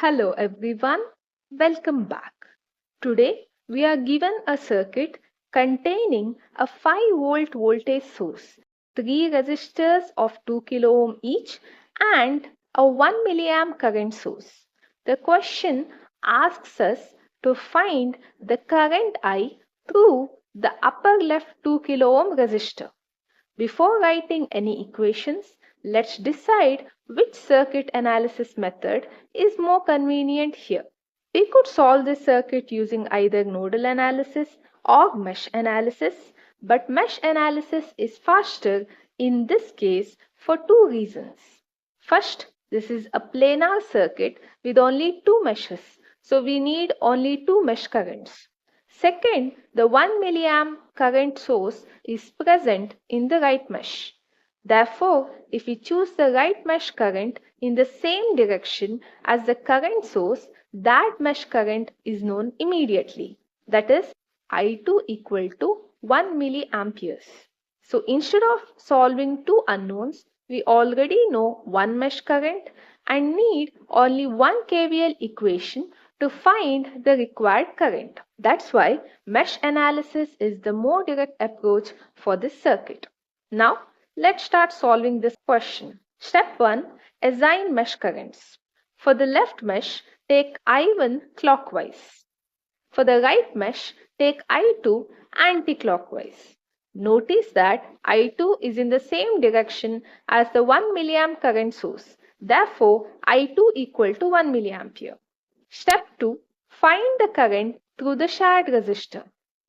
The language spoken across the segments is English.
Hello everyone, welcome back. Today we are given a circuit containing a 5 volt voltage source, 3 resistors of 2 kilo ohm each and a 1 milliamp current source. The question asks us to find the current I through the upper left 2 kilo ohm resistor. Before writing any equations, let's decide which circuit analysis method is more convenient here. We could solve this circuit using either nodal analysis or mesh analysis, but mesh analysis is faster in this case for two reasons. First, this is a planar circuit with only two meshes, so we need only two mesh currents. Second, the 1 milliamp current source is present in the right mesh. Therefore, if we choose the right mesh current in the same direction as the current source, that mesh current is known immediately. That is I2 equal to 1 milliamperes. So instead of solving two unknowns, we already know one mesh current and need only one KVL equation to find the required current. That's why mesh analysis is the more direct approach for this circuit. Now, let's start solving this question. Step 1. Assign mesh currents. For the left mesh, take I1 clockwise. For the right mesh, take I2 anti-clockwise. Notice that I2 is in the same direction as the 1 milliamp current source. Therefore, I2 equal to 1 milliampere. Step 2. Find the current through the shared resistor.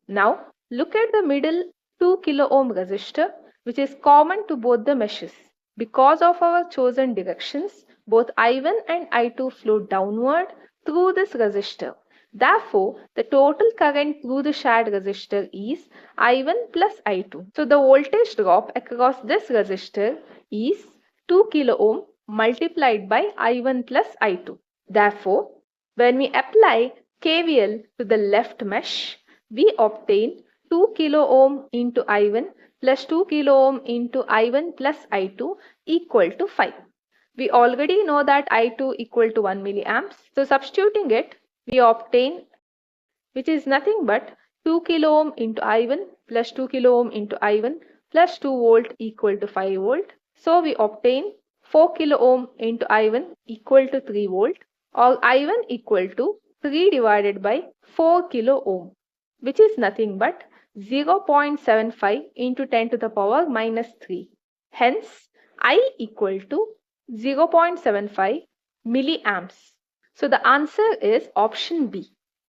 Now, look at the middle 2 kilo ohm resistor, which is common to both the meshes. Because of our chosen directions, both I1 and I2 flow downward through this resistor. Therefore, the total current through the shared resistor is I1 plus I2. So, the voltage drop across this resistor is 2 kilo ohm multiplied by I1 plus I2. Therefore, when we apply KVL to the left mesh, we obtain 2 kilo ohm into I1 plus 2 kilo ohm into I1 plus I2 equal to 5. We already know that I2 equal to 1 milliamps. So substituting it, we obtain, which is nothing but 2 kilo ohm into I1 plus 2 kilo ohm into I1 plus 2 volt equal to 5 volt. So we obtain 4 kilo ohm into I1 equal to 3 volt, or I1 equal to 3 divided by 4 kilo ohm, which is nothing but 0.75 into 10 to the power minus 3. Hence, I equal to 0.75 milliamps. So the answer is option B.